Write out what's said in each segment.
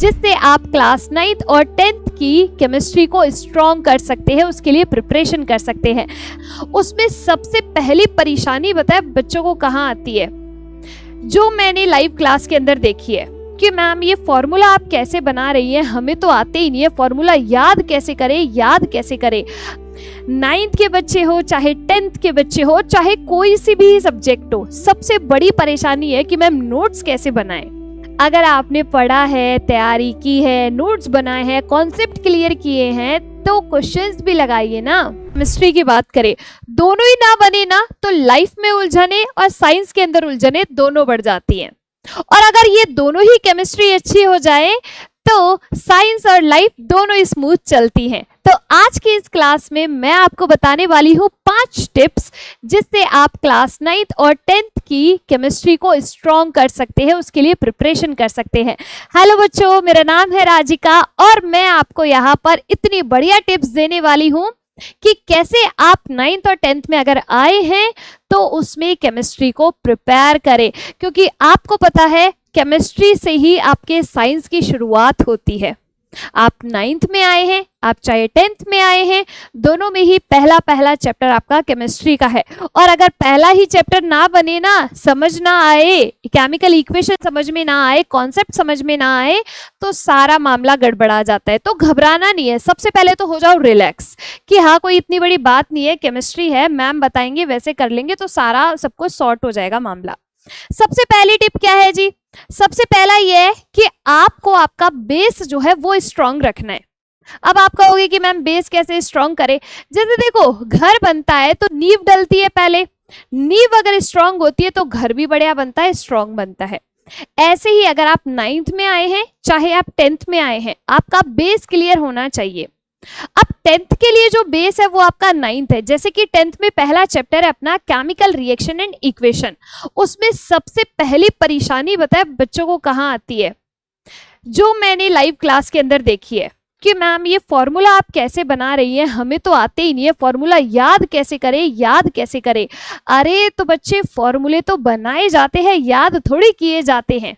जिससे आप class 9th और 10th की केमिस्ट्री को स्ट्रॉन्ग कर सकते हैं, उसके लिए प्रिपरेशन कर सकते हैं। उसमें सबसे पहली परेशानी बताए बच्चों को कहाँ आती है, जो मैंने लाइव क्लास के अंदर देखी है कि मैम ये फॉर्मूला आप कैसे बना रही हैं, हमें तो आते ही नहीं है, फॉर्मूला याद कैसे करें। 9th के बच्चे हो चाहे 10th के बच्चे हो चाहे कोई सी भी सब्जेक्ट हो, सबसे बड़ी परेशानी है कि मैम नोट्स कैसे बनाएं। अगर आपने पढ़ा है, तैयारी की है, नोट्स बनाए हैं, कॉन्सेप्ट क्लियर किए हैं, तो क्वेश्चंस भी लगाइए ना। केमिस्ट्री की बात करें, दोनों ही ना बने ना तो लाइफ में उलझने और साइंस के अंदर उलझने दोनों बढ़ जाती हैं। और अगर ये दोनों ही केमिस्ट्री अच्छी हो जाए तो साइंस और लाइफ दोनों स्मूथ चलती हैं। तो आज की इस क्लास में मैं आपको बताने वाली हूँ 5 टिप्स जिससे आप क्लास 9th और 10th की केमिस्ट्री को स्ट्रॉन्ग कर सकते हैं, उसके लिए प्रिपरेशन कर सकते हैं। हेलो बच्चों, मेरा नाम है राजिका और मैं आपको यहाँ पर इतनी बढ़िया टिप्स देने वाली हूँ कि कैसे आप 9th और 10th में अगर आए हैं तो उसमें केमिस्ट्री को प्रिपेयर करें, क्योंकि आपको पता है केमिस्ट्री से ही आपके साइंस की शुरुआत होती है। आप 9th में आए हैं, आप चाहे 10th में आए हैं, दोनों में ही पहला चैप्टर आपका केमिस्ट्री का है। और अगर पहला ही चैप्टर ना बने ना, समझ ना आए, केमिकल इक्वेशन समझ में ना आए, कॉन्सेप्ट समझ में ना आए, तो सारा मामला गड़बड़ा जाता है। तो घबराना नहीं है, सबसे पहले तो हो जाओ रिलैक्स कि हाँ कोई इतनी बड़ी बात नहीं है, केमिस्ट्री है, मैम बताएंगे वैसे कर लेंगे तो सारा सब कुछ सॉर्ट हो जाएगा मामला। सबसे पहली टिप क्या है जी? सबसे पहला ये है कि आपको आपका बेस जो है वो स्ट्रॉन्ग रखना है। अब आप कहोगे कि मैम बेस कैसे स्ट्रॉन्ग करें? जैसे देखो, घर बनता है तो नींव डलती है पहले, नींव अगर स्ट्रॉन्ग होती है तो घर भी बढ़िया बनता है, स्ट्रॉन्ग बनता है। ऐसे ही अगर आप 9th में आए हैं चाहे आप 10th में आए हैं, आपका बेस क्लियर होना चाहिए। अब 10th के लिए जो बेस है वो आपका 9th है। जैसे कि 10th में पहला चैप्टर है अपना केमिकल रिएक्शन एंड इक्वेशन, उसमें सबसे पहली परेशानी बताए बच्चों को कहाँ आती है, जो मैंने लाइव क्लास के अंदर देखी है कि मैम ये फॉर्मूला आप कैसे बना रही हैं, हमें तो आते ही नहीं है, फॉर्मूला याद कैसे करें। अरे तो बच्चे, फॉर्मूले तो बनाए जाते हैं, याद थोड़ी किए जाते हैं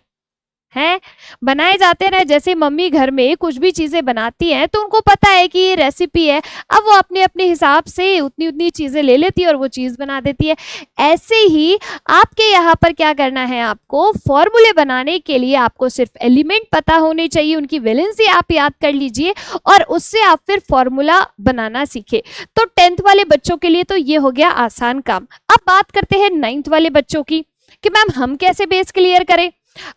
बनाए जाते हैं। जैसे मम्मी घर में कुछ भी चीजें बनाती हैं तो उनको पता है कि ये रेसिपी है, अब वो अपने अपने हिसाब से उतनी चीजें ले लेती है और वो चीज बना देती है। ऐसे ही आपके यहाँ पर क्या करना है, आपको फॉर्मूले बनाने के लिए आपको सिर्फ एलिमेंट पता होने चाहिए, उनकी वैलेंसी आप याद कर लीजिए और उससे आप फिर फॉर्मूला बनाना सीखे। तो 10th वाले बच्चों के लिए तो ये हो गया आसान काम। अब बात करते हैं 9th वाले बच्चों की कि मैम हम कैसे बेस क्लियर करें।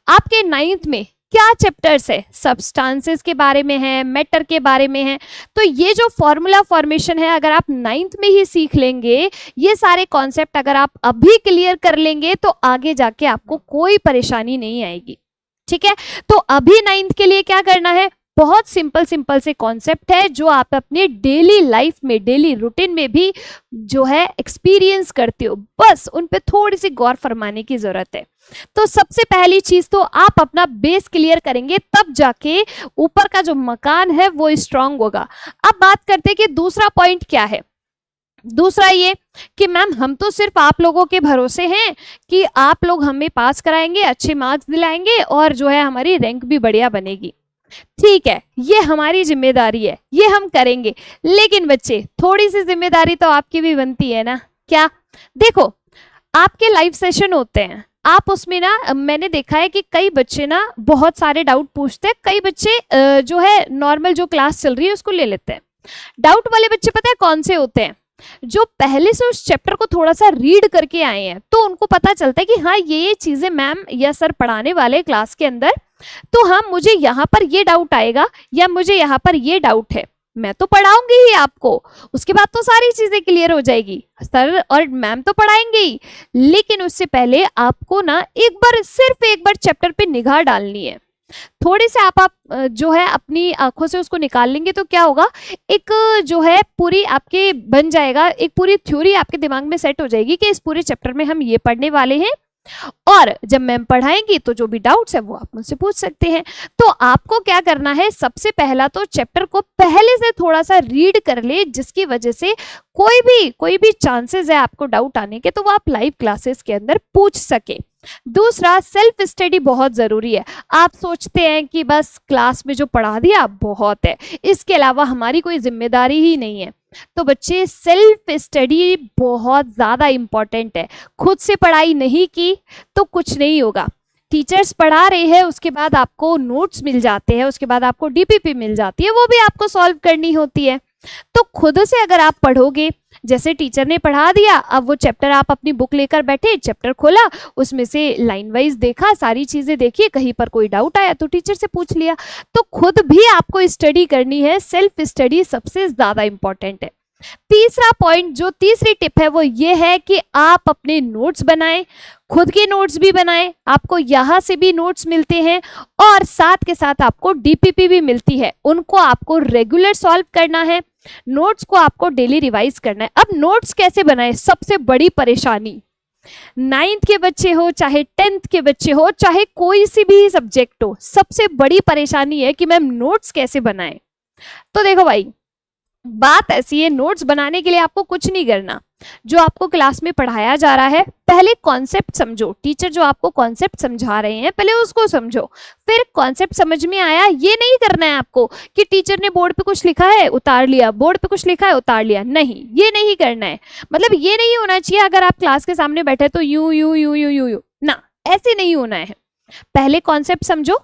आपके 9th में क्या चैप्टर्स है? सब्सटेंसेस के बारे में है, मैटर के बारे में है। तो ये जो फॉर्मूला फॉर्मेशन है, अगर आप 9th में ही सीख लेंगे, ये सारे कॉन्सेप्ट अगर आप अभी क्लियर कर लेंगे तो आगे जाके आपको कोई परेशानी नहीं आएगी। ठीक है, तो अभी 9th के लिए क्या करना है, बहुत सिंपल से कॉन्सेप्ट है जो आप अपने डेली लाइफ में, डेली रूटीन में भी जो है एक्सपीरियंस करते हो, बस उन पे थोड़ी सी गौर फरमाने की जरूरत है। तो सबसे पहली चीज तो आप अपना बेस क्लियर करेंगे, तब जाके ऊपर का जो मकान है वो स्ट्रांग होगा। अब बात करते हैं कि दूसरा पॉइंट क्या है। दूसरा ये कि मैम हम तो सिर्फ आप लोगों के भरोसे हैं कि आप लोग हमें पास कराएंगे, अच्छे मार्क्स दिलाएंगे और जो है हमारी रैंक भी बढ़िया बनेगी। ठीक है, ये हमारी जिम्मेदारी है, ये हम करेंगे, लेकिन बच्चे थोड़ी सी जिम्मेदारी तो आपकी भी बनती है ना। क्या? देखो, आपके लाइव सेशन होते हैं, आप उसमें ना मैंने देखा है कि कई बच्चे ना बहुत सारे डाउट पूछते हैं, कई बच्चे जो है नॉर्मल जो क्लास चल रही है उसको ले लेते हैं। डाउट वाले बच्चे पता है कौन से होते हैं? जो पहले से उस चैप्टर को थोड़ा सा रीड करके आए हैं, तो उनको पता चलता है कि हाँ ये चीजें मैम या सर पढ़ाने वाले क्लास के अंदर, तो हाँ मुझे यहाँ पर ये डाउट आएगा या मुझे यहाँ पर ये डाउट है, मैं तो पढ़ाऊंगी ही आपको, उसके बाद तो सारी चीजें क्लियर हो जाएगी, सर और मैम तो पढ़ाएंगे ही। लेकिन उससे पहले आपको ना सिर्फ एक बार चैप्टर पे निगाह डालनी है। थोड़े से आप जो है अपनी आंखों से उसको निकाल लेंगे तो क्या होगा, एक जो है पूरी आपके बन जाएगा, एक पूरी थ्योरी आपके दिमाग में सेट हो जाएगी कि इस पूरे चैप्टर में हम ये पढ़ने वाले हैं और जब मैम पढ़ाएंगी तो जो भी डाउट्स है वो आप मुझसे पूछ सकते हैं। तो आपको क्या करना है, सबसे पहला तो चैप्टर को पहले से थोड़ा सा रीड कर ले, जिसकी वजह से कोई भी चांसेस है आपको डाउट आने के तो वो आप लाइव क्लासेस के अंदर पूछ सके। दूसरा, सेल्फ स्टडी बहुत जरूरी है। आप सोचते हैं कि बस क्लास में जो पढ़ा दिया बहुत है, इसके अलावा हमारी कोई जिम्मेदारी ही नहीं है। तो बच्चे, सेल्फ स्टडी बहुत ज्यादा इंपॉर्टेंट है। खुद से पढ़ाई नहीं की तो कुछ नहीं होगा। टीचर्स पढ़ा रहे हैं, उसके बाद आपको नोट्स मिल जाते हैं, उसके बाद आपको डीपीपी मिल जाती है, वो भी आपको सॉल्व करनी होती है। तो खुद से अगर आप पढ़ोगे, जैसे टीचर ने पढ़ा दिया, अब वो चैप्टर आप अपनी बुक लेकर बैठे, चैप्टर खोला, उसमें से लाइन वाइज देखा, सारी चीजें देखी, कहीं पर कोई डाउट आया तो टीचर से पूछ लिया। तो खुद भी आपको स्टडी करनी है। सेल्फ स्टडी सबसे ज्यादा इंपॉर्टेंट है। तीसरा पॉइंट, जो तीसरी टिप है, वो ये है कि आप अपने नोट्स बनाएं, खुद के नोट्स भी बनाएं। आपको यहाँ से भी नोट्स मिलते हैं और साथ के साथ आपको डीपीपी भी मिलती है, उनको आपको रेगुलर सॉल्व करना है। नोट्स को आपको डेली रिवाइज करना है। अब नोट्स कैसे बनाएं, सबसे बड़ी परेशानी, 9th के बच्चे हो चाहे 10th के बच्चे हो, चाहे कोई सी भी सब्जेक्ट हो, सबसे बड़ी परेशानी है कि मैम नोट्स कैसे बनाएं। तो देखो भाई, बात ऐसी है, नोट्स बनाने के लिए आपको कुछ नहीं करना। जो आपको क्लास में पढ़ाया जा रहा है, पहले कॉन्सेप्ट समझो। टीचर जो आपको कॉन्सेप्ट समझा रहे हैं, पहले उसको समझो। फिर कॉन्सेप्ट समझ में आया, ये नहीं करना है आपको कि टीचर ने बोर्ड पे कुछ लिखा है उतार लिया, बोर्ड पे कुछ लिखा है उतार लिया, नहीं, ये नहीं करना है। मतलब ये नहीं होना चाहिए अगर आप क्लास के सामने बैठे तो you you you you you you ना, ऐसे नहीं होना है। पहले कॉन्सेप्ट समझो।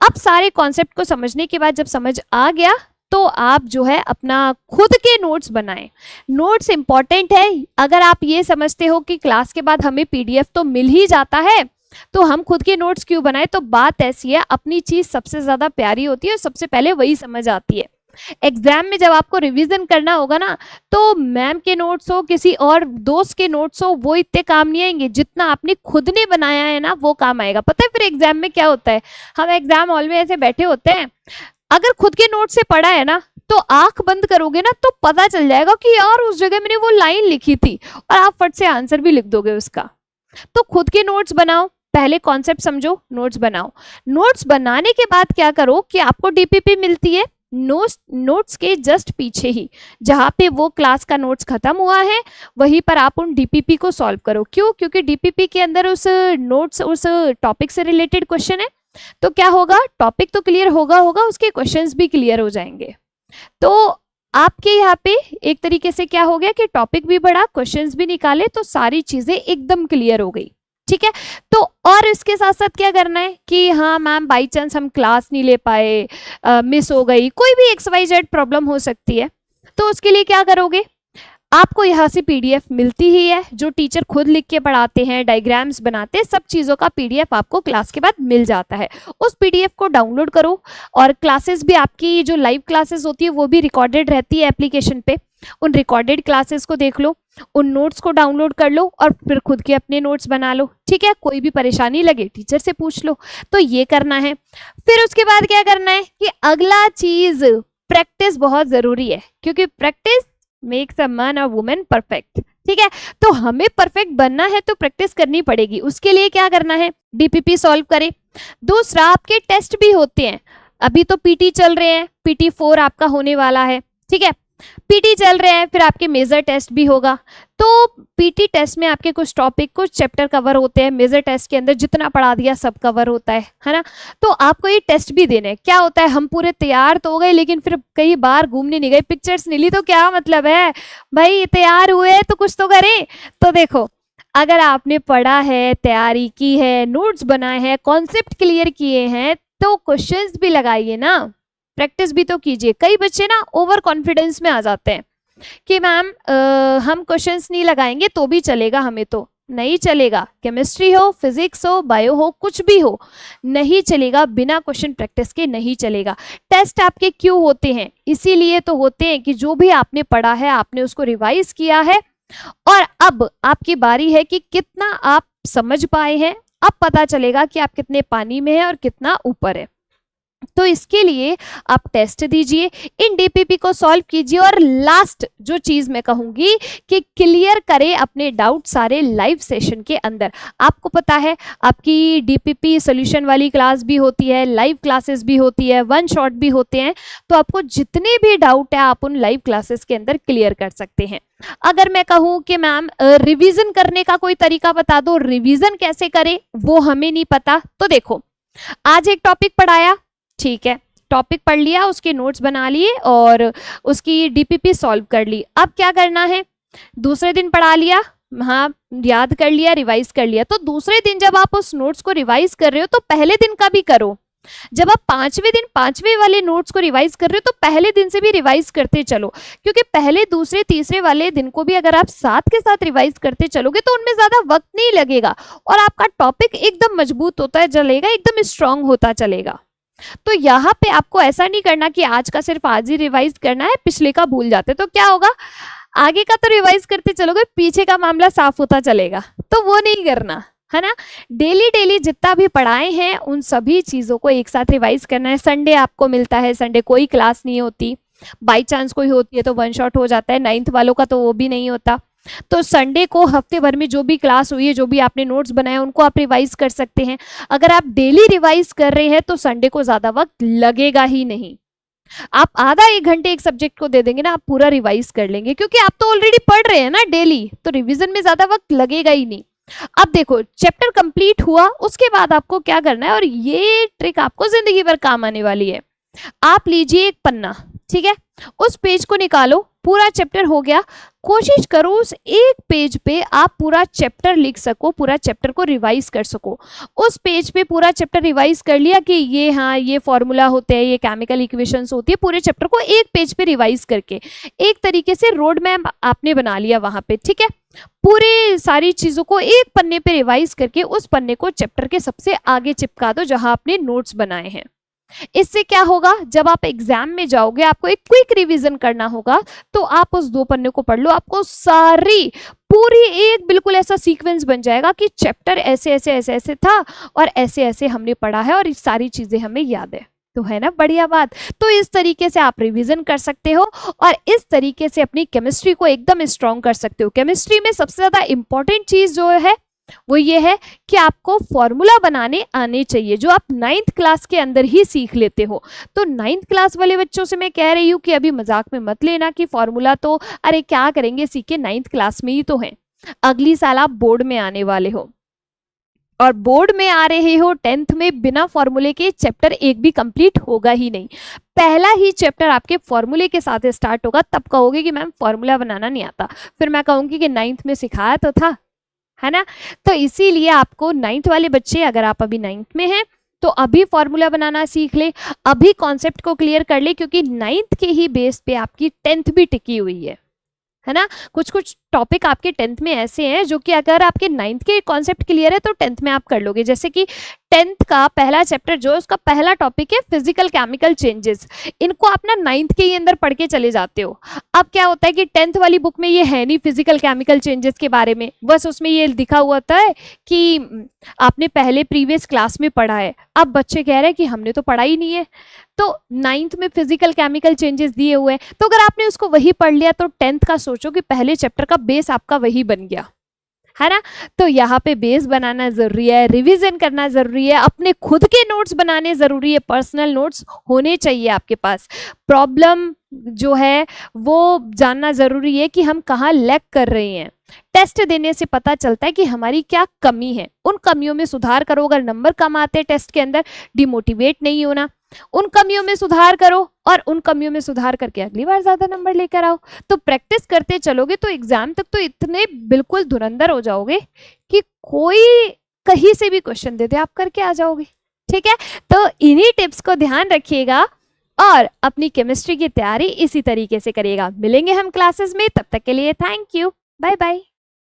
अब सारे कॉन्सेप्ट को समझने के बाद जब समझ आ गया, तो आप जो है अपना खुद के नोट्स बनाएं। नोट्स इंपॉर्टेंट है। अगर आप ये समझते हो कि क्लास के बाद हमें पीडीएफ तो मिल ही जाता है, तो हम खुद के नोट्स क्यों बनाएं, तो बात ऐसी है, अपनी चीज सबसे ज्यादा प्यारी होती है और सबसे पहले वही समझ आती है। एग्जाम में जब आपको रिवीजन करना होगा ना, तो मैम के नोट्स हो, किसी और दोस्त के नोट्स हो, वो इतने काम नहीं आएंगे जितना आपने खुद ने बनाया है ना, वो काम आएगा। पता है फिर एग्जाम में क्या होता है, हम एग्जाम हॉल में ऐसे बैठे होते हैं, अगर खुद के नोट से पढ़ा है ना, तो आंख बंद करोगे ना तो पता चल जाएगा कि यार उस जगह मैंने वो लाइन लिखी थी, और आप फट से आंसर भी लिख दोगे उसका। तो खुद के नोट्स बनाओ, पहले कॉन्सेप्ट समझो, नोट्स बनाओ। नोट्स बनाने के बाद क्या करो कि आपको डीपीपी मिलती है, नोट्स के जस्ट पीछे ही जहाँ पे वो क्लास का नोट्स खत्म हुआ है, वहीं पर आप उन डीपीपी को सॉल्व करो। क्यों? क्योंकि डीपीपी के अंदर उस नोट्स, उस टॉपिक से रिलेटेड क्वेश्चन है, तो क्या होगा, टॉपिक तो क्लियर होगा, उसके क्वेश्चंस भी क्लियर हो जाएंगे। तो आपके यहाँ पे एक तरीके से क्या हो गया कि टॉपिक भी बढ़ा, क्वेश्चंस भी निकाले, तो सारी चीजें एकदम क्लियर हो गई। ठीक है। तो और इसके साथ साथ क्या करना है कि हाँ मैम बाई चांस हम क्लास नहीं ले पाए, मिस हो गई, कोई भी XYZ प्रॉब्लम हो सकती है, तो उसके लिए क्या करोगे, आपको यहाँ से पीडीएफ मिलती ही है, जो टीचर खुद लिख के पढ़ाते हैं, डायग्राम्स बनाते हैं, सब चीज़ों का पीडीएफ आपको क्लास के बाद मिल जाता है। उस पीडीएफ को डाउनलोड करो, और क्लासेस भी आपकी जो लाइव क्लासेस होती है वो भी रिकॉर्डेड रहती है एप्लीकेशन पे, उन रिकॉर्डेड क्लासेस को देख लो, उन नोट्स को डाउनलोड कर लो, और फिर खुद के अपने नोट्स बना लो। ठीक है, कोई भी परेशानी लगे टीचर से पूछ लो। तो ये करना है। फिर उसके बाद क्या करना है कि अगला चीज, प्रैक्टिस बहुत जरूरी है, क्योंकि प्रैक्टिस मेक्स अ मैन और वुमेन परफेक्ट। ठीक है, तो हमें परफेक्ट बनना है तो प्रैक्टिस करनी पड़ेगी। उसके लिए क्या करना है, डीपीपी सॉल्व करें। दूसरा, आपके टेस्ट भी होते हैं, अभी तो पीटी चल रहे हैं, पीटी 4 आपका होने वाला है। ठीक है, पीटी चल रहे हैं, फिर आपके मेजर टेस्ट भी होगा। तो पीटी टेस्ट में आपके कुछ टॉपिक, कुछ चैप्टर कवर होते हैं, मेजर टेस्ट के अंदर जितना पढ़ा दिया सब कवर होता है ना। तो आपको ये टेस्ट भी देने, क्या होता है, हम पूरे तैयार तो हो गए, लेकिन फिर कई बार घूमने नहीं गए, पिक्चर्स नहीं ली, तो क्या मतलब है भाई, तैयार हुए तो कुछ तो करें। तो देखो, अगर आपने पढ़ा है, तैयारी की है, नोट्स बनाए हैं, कॉन्सेप्ट क्लियर किए हैं, तो क्वेश्चंस भी लगाइए ना, प्रैक्टिस भी तो कीजिए। कई बच्चे ना ओवर कॉन्फिडेंस में आ जाते हैं कि मैम हम क्वेश्चंस नहीं लगाएंगे तो भी चलेगा, हमें तो नहीं चलेगा। केमिस्ट्री हो, फिजिक्स हो, बायो हो, कुछ भी हो, नहीं चलेगा, बिना क्वेश्चन प्रैक्टिस के नहीं चलेगा। टेस्ट आपके क्यों होते हैं, इसीलिए तो होते हैं कि जो भी आपने पढ़ा है आपने उसको रिवाइज किया है, और अब आपकी बारी है कि कितना आप समझ पाए हैं। अब पता चलेगा कि आप कितने पानी में हैं और कितना ऊपर है। तो इसके लिए आप टेस्ट दीजिए, इन डीपीपी को सॉल्व कीजिए, और लास्ट जो चीज मैं कहूंगी कि क्लियर करें अपने डाउट सारे लाइव सेशन के अंदर। आपको पता है आपकी डीपीपी सॉल्यूशन वाली क्लास भी होती है, लाइव क्लासेस भी होती है, वन शॉट भी होते हैं, तो आपको जितने भी डाउट है आप उन लाइव क्लासेस के अंदर क्लियर कर सकते हैं। अगर मैं कहूं कि मैम रिवीजन करने का कोई तरीका बता दो, रिवीजन कैसे करें वो हमें नहीं पता, तो देखो आज एक टॉपिक पढ़ाया, ठीक है, टॉपिक पढ़ लिया, उसके नोट्स बना लिए और उसकी डीपीपी सॉल्व कर ली। अब क्या करना है, दूसरे दिन पढ़ा लिया, हाँ याद कर लिया, रिवाइज कर लिया, तो दूसरे दिन जब आप उस नोट्स को रिवाइज कर रहे हो तो पहले दिन का भी करो। जब आप पांचवें दिन पांचवें वाले नोट्स को रिवाइज कर रहे हो तो पहले दिन से भी रिवाइज करते चलो, क्योंकि पहले दूसरे तीसरे वाले दिन को भी अगर आप साथ के साथ रिवाइज करते चलोगे तो उनमें ज्यादा वक्त नहीं लगेगा और आपका टॉपिक एकदम मजबूत होता चलेगा, एकदम स्ट्रांग होता चलेगा। तो यहाँ पे आपको ऐसा नहीं करना कि आज का सिर्फ आज ही रिवाइज करना है, पिछले का भूल जाते तो क्या होगा, आगे का तो रिवाइज करते चलोगे, पीछे का मामला साफ होता चलेगा, तो वो नहीं करना है ना। डेली डेली जितना भी पढ़ाए हैं उन सभी चीजों को एक साथ रिवाइज करना है। संडे आपको मिलता है, संडे कोई क्लास नहीं होती, बाई चांस कोई होती है तो वन शॉट हो जाता है, 9th वालों का तो वो भी नहीं होता। तो संडे को हफ्ते भर में जो भी क्लास हुई है, जो भी आपने नोट्स बनाए उनको आप रिवाइज कर सकते हैं। अगर आप डेली रिवाइज कर रहे हैं तो संडे को ज्यादा वक्त लगेगा ही नहीं। आप आधा एक घंटे एक सब्जेक्ट को दे देंगे ना, आप पूरा रिवाइज कर लेंगे, क्योंकि आप तो ऑलरेडी पढ़ रहे हैं ना डेली, तो रिवीजन में ज्यादा वक्त लगेगा ही नहीं। अब देखो चैप्टर कंप्लीट हुआ, उसके बाद आपको क्या करना है, और ये ट्रिक आपको जिंदगी भर काम आने वाली है। आप लीजिए एक पन्ना, ठीक है, उस पेज को निकालो, पूरा चैप्टर हो गया, कोशिश करो उस एक पेज पे आप पूरा चैप्टर लिख सको, पूरा चैप्टर को रिवाइज कर सको। उस पेज पे पूरा चैप्टर रिवाइज कर लिया कि ये हाँ ये फॉर्मूला होते हैं, ये केमिकल इक्वेशंस होती है, पूरे चैप्टर को एक पेज पे रिवाइज करके एक तरीके से रोड मैप आपने बना लिया वहां पे, ठीक है। पूरे सारी चीजों को एक पन्ने पे रिवाइज करके उस पन्ने को चैप्टर के सबसे आगे चिपका दो जहां आपने नोट्स बनाए हैं। इससे क्या होगा, जब आप एग्जाम में जाओगे आपको एक क्विक रिवीजन करना होगा, तो आप उस 2 पन्ने को पढ़ लो, आपको सारी पूरी एक बिल्कुल ऐसा सीक्वेंस बन जाएगा कि चैप्टर ऐसे ऐसे ऐसे ऐसे था और ऐसे ऐसे हमने पढ़ा है और ये सारी चीजें हमें याद है। तो है ना बढ़िया बात। तो इस तरीके से आप रिवीजन कर सकते हो और इस तरीके से अपनी केमिस्ट्री को एकदम स्ट्रॉन्ग कर सकते हो। केमिस्ट्री में सबसे ज्यादा इंपॉर्टेंट चीज जो है वो ये है कि आपको फॉर्मूला बनाने आने चाहिए, जो आप 9th क्लास के अंदर ही सीख लेते हो। तो 9th क्लास वाले बच्चों से मैं कह रही हूँ कि अभी मजाक में मत लेना कि फॉर्मूला तो अरे क्या करेंगे सीखे, 9th क्लास में ही तो है। अगली साल आप बोर्ड में आने वाले हो और बोर्ड में आ रहे हो 10th में, बिना फॉर्मूले के चैप्टर एक भी कंप्लीट होगा ही नहीं। पहला ही चैप्टर आपके फॉर्मूले के साथ स्टार्ट होगा, तब कहोगे कि मैम फॉर्मूला बनाना नहीं आता, फिर मैं कहूंगी कि 9th में सिखाया तो था, है ना। तो इसीलिए आपको 9th वाले बच्चे, अगर आप अभी 9th में हैं तो अभी फॉर्मूला बनाना सीख ले, अभी कॉन्सेप्ट को क्लियर कर ले, क्योंकि 9th के ही बेस पे आपकी 10th भी टिकी हुई है ना। कुछ कुछ टॉपिक आपके 10th में ऐसे हैं जो कि अगर आपके 9th के कॉन्सेप्ट क्लियर है तो 10th में आप कर लोगे। जैसे कि 10th का पहला चैप्टर जो है उसका पहला टॉपिक है फिजिकल केमिकल चेंजेस, इनको आप ना 9th के ही अंदर पढ़ के चले जाते हो। अब क्या होता है कि 10th वाली बुक में ये है नहीं फिजिकल केमिकल चेंजेस के बारे में, बस उसमें ये लिखा हुआ होता है कि आपने पहले प्रीवियस क्लास में पढ़ा है। अब बच्चे कह रहे हैं कि हमने तो पढ़ा ही नहीं है, तो 9th में फिजिकल केमिकल चेंजेस दिए हुए हैं, तो अगर आपने उसको वही पढ़ लिया तो 10th का सोचो कि पहले चैप्टर का बेस आपका वही बन गया, है ना। तो यहाँ पे बेस बनाना जरूरी है, रिवीजन करना जरूरी है, अपने खुद के नोट्स बनाने जरूरी है, पर्सनल नोट्स होने चाहिए आपके पास। प्रॉब्लम जो है वो जानना जरूरी है कि हम कहाँ लैग कर रहे हैं। टेस्ट देने से पता चलता है कि हमारी क्या कमी है, उन कमियों में सुधार करो। अगर नंबर कम आते हैं टेस्ट के अंदर, डिमोटिवेट नहीं होना, उन कमियों में सुधार करो और उन कमियों में सुधार करके अगली बार ज्यादा नंबर लेकर आओ। तो प्रैक्टिस करते चलोगे तो एग्जाम तक तो इतने बिल्कुल धुरंधर हो जाओगे कि कोई कहीं से भी क्वेश्चन दे दे आप करके आ जाओगे, ठीक है। तो इन्हीं टिप्स को ध्यान रखिएगा और अपनी केमिस्ट्री की तैयारी इसी तरीके से करिएगा। मिलेंगे हम क्लासेस में, तब तक के लिए थैंक यू, बाय बाय।